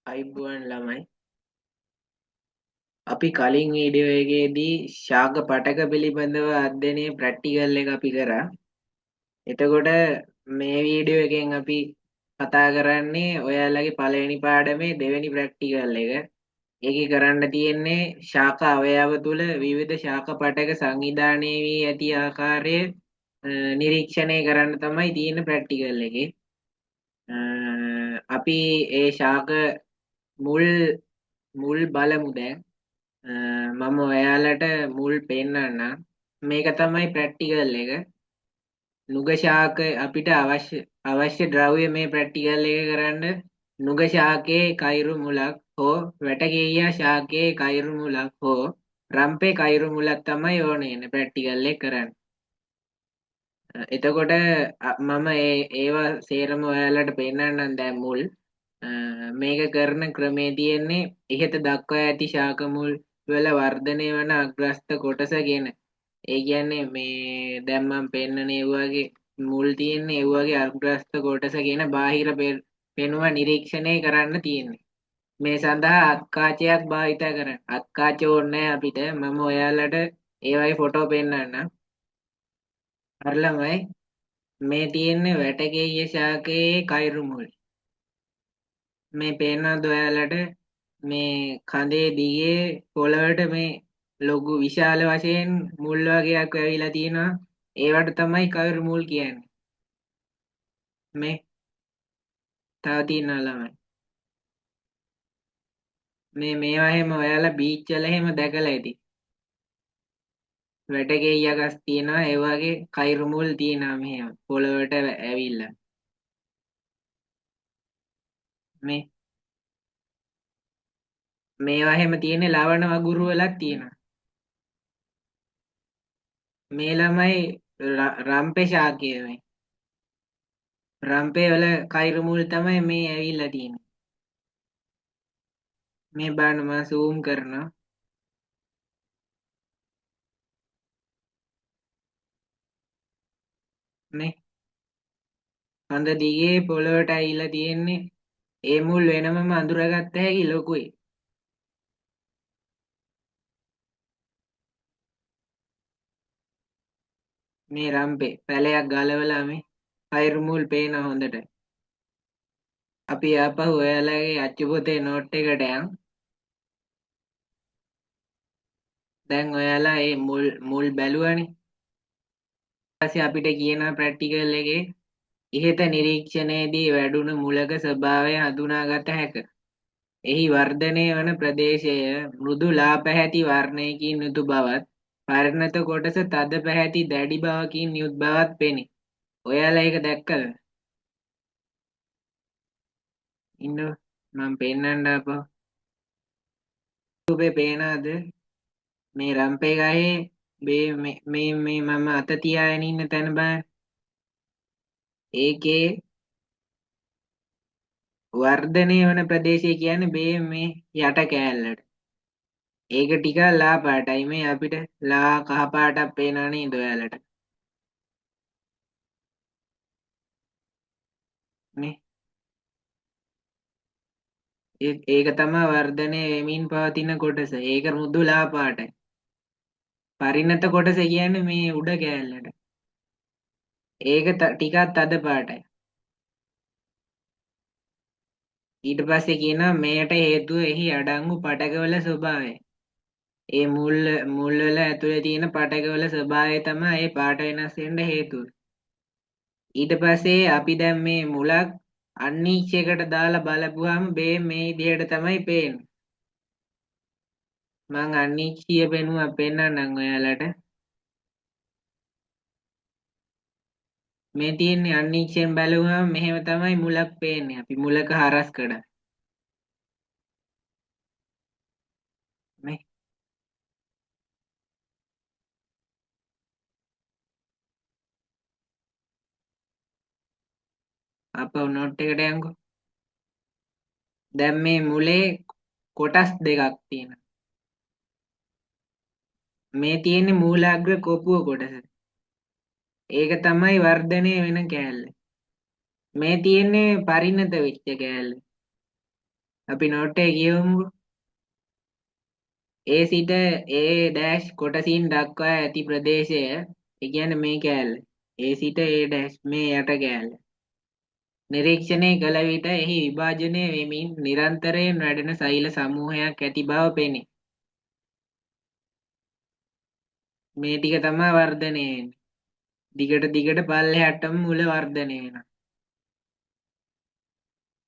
අයිබුවන් ළමයි අපි කලින් වීඩියෝ එකේදී ශාක පටක පිළිබඳව අධ්‍යයනයේ ප්‍රැක්ටිකල් එක අපි කරා. එතකොට මේ වීඩියෝ එකෙන් අපි කතා කරන්නේ ඔයාලගේ පළවෙනි පාඩමේ දෙවෙනි ප්‍රැක්ටිකල් එක. ඒකේ කරන්න තියෙන්නේ ශාක අවයව තුල විවිධ ශාක පටක සංවිධානය වී ඇති ආකාරය නිරීක්ෂණය කරන්න තමයි තියෙන ප්‍රැක්ටිකල් එකේ. අපි ඒ ශාක මුල් මුල් බලමු දැන්. මම ඔයාලට මුල් පෙන්නන්නම්. මේක තමයි ප්‍රැක්ටිකල් එක. නුග ශාක අපිට අවශ්‍ය ද්‍රව්‍ය මේ ප්‍රැක්ටිකල් එක කරන්න නුග ශාකයේ කයිරු මුලක් හෝ වැටගෙයියා ශාකයේ කයිරු මුලක් හෝ රම්පේ කයිරු මුලක් තමයි ඕනේ ප්‍රැක්ටිකල් එක කරන්න. එතකොට මම ඒවා සේරම ඔයාලට පෙන්නන්නම් දැන් මුල්. මේක කරන ක්‍රමේ තියෙන්නේ ඉහත දක්වා ඇති ශාක මුල් වල වර්ධනය වන අග්‍රස්ත කොටස ගෙන. ඒ කියන්නේ මේ දැන් මම පෙන්නන ඒ වගේ මුල් තියෙන්නේ ඒ වගේ අග්‍රස්ත කොටස ගෙන බාහිර පෙනුම නිරීක්ෂණය කරන්න තියෙන්නේ. මේ සඳහා අත්කාචයක් භාවිත කරන්න. අත්කාච ඕනේ අපිට. මම ඔයාලට ඒ වගේ ෆොටෝ පෙන්නන්නම්. හරි ළමයි මේ තියෙන්නේ වැටගෙය ශාකයේ කයිරු මුල්. මේ පේනවද ඔයාලට මේ කඳේ දිගේ පොළවට මේ ලොකු විශාල වශයෙන් මුල් වගේක් ඇවිලා තියෙනවා. ඒවට තමයි කයිරු මුල් කියන්නේ. මේ තව තියෙනවා ළමයි. මේවා එහෙම ඔයාලා බීච් වල එහෙම දැකලා ඇති. වැටගෙයි යකස් තියෙනවා ඒ වගේ කයිරු මුල් තියෙනවා මෙහෙම පොළවට ඇවිල්ලා. මේවා එහෙම තියෙන්නේ ලවණ වගුරු වලක් තියෙනවා. මේ ළමයි රම්පේ ශාකයේ මේ. රම්පේ වල කයිරු මුල් තමයි මේ ඇවිල්ලා තියෙන්නේ. මේ බලන්න මම zoom කරනවා. මේ කඳ දිගේ පොළවට ඇවිල්ලා තියෙන්නේ. ඒ මුල් වෙනමම අඳුරගත්ත හැකි ලොකුයි. මේ රම්පේ පැලයක් ගලවලා මේ කයිරු මුල් පේන හොඳට. අපි ආපහු ඔයාලගේ අච්චු පොතේ නෝට් එකට යන්. දැන් ඔයාලා මේ මුල් බැලුවනේ. ඊපස්සේ අපිට කියන ප්‍රැක්ටිකල් එකේ ඉහත නිරීක්ෂණයේදී වැඩුණු මුලක ස්වභාවය හඳුනාගත හැක. එහි වර්ධනය වන ප්‍රදේශය මෘදු ලා පැහැති වර්ණයකින් යුතු බවත් පරිණත කොටස තද පැහැති දැඩි බවකින් යුත් බවත් පෙනේ. ඔයාලා ඒක දැක්කද? ඉන්න මම පෙන්නන්න අප රූපේ පේනවද? මේ රම්පේ ගහේ මේ මම අත තියාගෙන ඉන්න තැන බලන්න. ඒකේ වර්ධනය වන ප්‍රදේශය කියන්නේ මේ යට කෑල්ලට. ඒක ටිකක් ලා පාටයි මේ අපිට ලා කහ පාටක් පේනව නේද ඔයාලට? නේ ඒක තමයි වර්ධනය වෙමින් පවතින කොටස. ඒක මෘදු ලා පාටයි. පරිණත කොටස කියන්නේ මේ උඩ කෑල්ලට. ඒක ටිකක් තද පාටයි. ඊට පස්සේ කියනවා මෙයට හේතුව එහි අඩංගු පටකවල ස්වභාවය. ඒ මුල් වල ඇතුලේ තියෙන පටකවල ස්වභාවය තමයි ඒ පාට වෙනස් වෙන්න හේතුව. ඊට පස්සේ අපි දැන් මේ මුලක් අන්නීක්ෂයකට දාලා බලපුවාම මේ විදිහට තමයි පේන්නේ. මං අන්නීක්ෂීය පෙන්නුවා පෙන්නන්නම් ඔයාලට. මේ තියෙන්නේ අන්නීක්ෂයෙන් බලුවම මෙහෙම තමයි මුලක් පේන්නේ. අපි මුලක හරස් කඩ. මේ අපව නෝට් එකට යන්කෝ. දැන් මේ මුලේ කොටස් දෙකක් තියෙනවා. මේ තියෙන්නේ මූලාග්‍ර කොපුව කොටස. ඒක තමයි වර්ධනය වෙන කෑල්ල. මේ තියෙන්නේ පරිණත වෙච්ච කෑල්ල. අපි නෝට් එක කියවමුකෝ. ඒ සිට ඒ ඩෑෂ් කොටසින් දක්වා ඇති ප්‍රදේශය ඒ කියන්නේ මේ කෑල්ල. ඒ සිට ඒ ඩෑෂ් මේ යට කෑල්ල. නිරීක්ෂණය කළ විට එහි විභාජනය වෙමින් නිරන්තරයෙන් වැඩෙන සෛල සමූහයක් ඇති බව පෙනේ. මේ ටික තමයි වර්ධනය වෙන්නේ. දිගට දිගට පල්ලෙහාටම මුල වර්ධනය වෙනවා.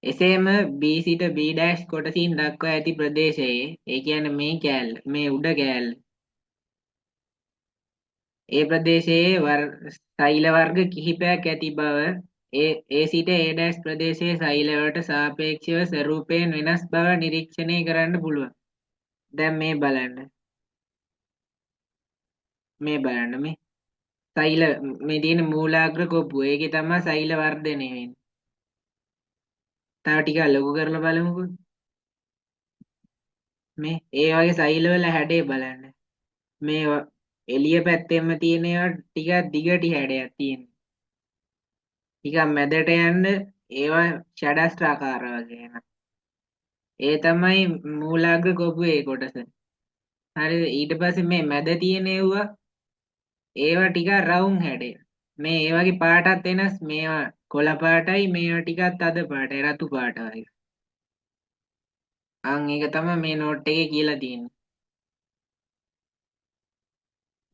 එසේම B සිට B ඩෑෂ් කොටසින් දක්වා ඇති ප්‍රදේශයේ ඒ කියන්නේ මේ කෑල්ල මේ උඩ කෑල්ල ඒ ප්‍රදේශයේ සෛල වර්ග කිහිපයක් ඇති බව ඒ සිට ඒ ඩෑෂ් ප්‍රදේශයේ සෛලවලට සාපේක්ෂව ස්වරූපයෙන් වෙනස් බව නිරීක්ෂණය කරන්න පුළුවන්. දැන් මේ බලන්න මේ සෛල මේ තියෙන මූලාග්‍ර කොපුව ඒකේ තමයි සෛල වර්ධනය වෙන්නේ. තව ටිකක් ලොකු කරලා බලමුකෝ. මේ ඒ වගේ සෛලවල හැඩය බලන්න. මේ එළිය පැත්තෙම තියෙන ඒවා ටිකක් දිගටි හැඩයක් තියෙනවා. ටිකක් මැදට යන්න ඒවා ෂඩස්ත්‍රාකාර වගේ එනවා. ඒ තමයි මූලාග්‍ර කොපුවේ කොටස. හරිද? ඊට පස්සේ මේ මැද තියෙන ඒවා ටිකක් රවුම් හැඩය. මේ ඒ වගේ පාටත් වෙනස්. මේවා කොළ පාටයි මේවා ටිකක් තද පාටයි රතු පාට වගේ. ඒක තමයි මේ නෝට් එකේ කියලා තියෙන්නේ.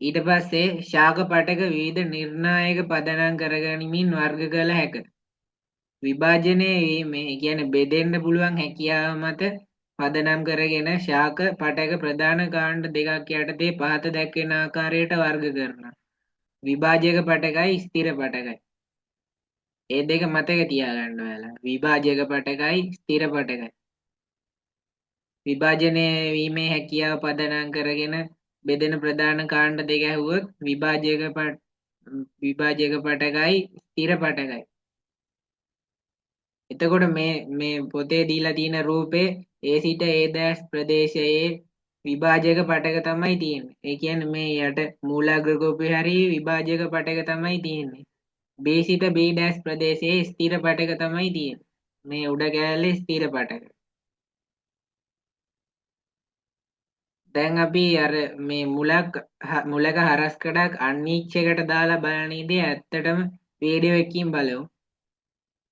ඊට පස්සේ ශාක පටක විවිධ නිර්ණායක පදනම් කරගනිමින් වර්ග කළ හැක. විභාජනයේ වීමේ කියන්නේ බෙදෙන්න පුළුවන් හැකියාව මත පදනම් කරගෙන ශාක පටක ප්‍රධාන කාණ්ඩ දෙකක් යටතේ පහත දැක්වෙන ආකාරයට වර්ග කරනවා. විභාජක පටකයි ස්ථිර පටකයි. ඒ දෙක මතක තියාගන්න ඔයාලා. විභාජක පටකයි ස්ථිර පටකයි. විභාජනය වීමේ හැකියාව පදනම් කරගෙන බෙදෙන ප්‍රධාන කාණ්ඩ දෙක ඇහුවොත් විභාජක පටකයි ස්ථිර පටකයි. එතකොට මේ පොතේ දීලා තියෙන රූපේ ඒ සිට ඒ ඩෑෂ් ප්‍රදේශයේ විභාජක පටක තමයි තියෙන්නේ. ඒ කියන්නේ මේ යට මූලාග්‍ර කෝපේ හරි විභාජක පටක තමයි තියෙන්නේ. B සිට B ඩෑෂ් ප්‍රදේශයේ ස්ථිර පටක තමයි තියෙන්නේ. මේ උඩ කෑල්ලේ ස්ථිර පටක. දැන් අපි අර මේ මුලක හරස්කඩක් අන්වීක්ෂයකට දාලා බලන ඉතින් ඇත්තටම වීඩියෝ එකකින් බලමු.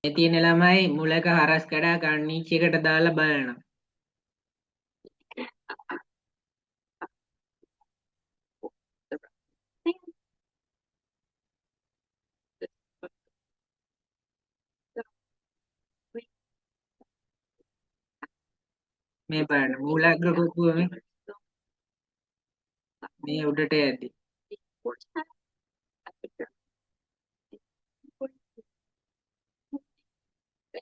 මේ තියෙන ළමයි මුලක හරස්කඩක් අන්වීක්ෂයකට දාලා බලනවා. මේ බලන්න මූලාග්‍ර කොපුව මේ උඩට යද්දි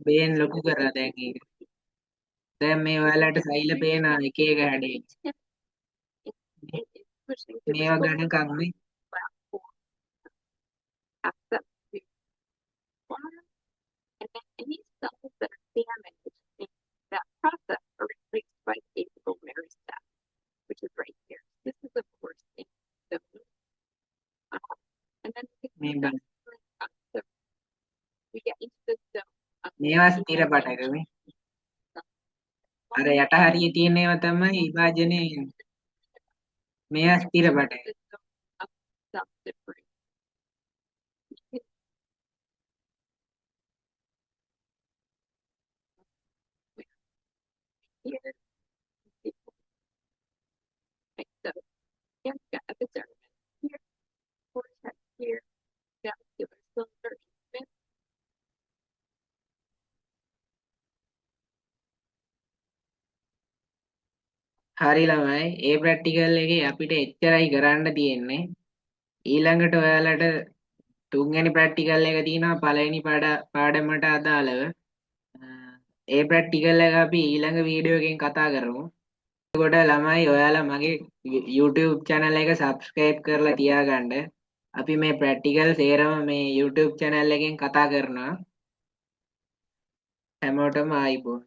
බේන් ලොකු කරලා දැන් ඒක. දැන් මේ ඔයාලට සෛල පේනවා එක එක හැඩේ. මේවා ගණකම් නේ. මේ බලන්න. මේවා ස්ථිර පටක මේ. අර යට හරිය තියෙන ඒවා තමයි විභාජනයේ එන්නේ. මේවා ස්ථිර පටක. හරි ළමයි ඒ ප්‍රැක්ටිකල් එකේ අපිට එච්චරයි කරන්න තියෙන්නේ. ඊළඟට ඔයාලට තුන්වෙනි ප්‍රැක්ටිකල් එක තියෙනවා පළවෙනි පාඩමට අදාළව. ඒ ප්‍රැක්ටිකල් එක අපි ඊළඟ වීඩියෝ එකෙන් කතා කරමු. එතකොට ළමයි ඔයාලා මගේ YouTube channel එක subscribe කරලා තියාගන්න. අපි මේ ප්‍රැක්ටිකල් සේරම මේ YouTube channel එකෙන් කතා කරනවා. හැමෝටම ආයිබෝන්.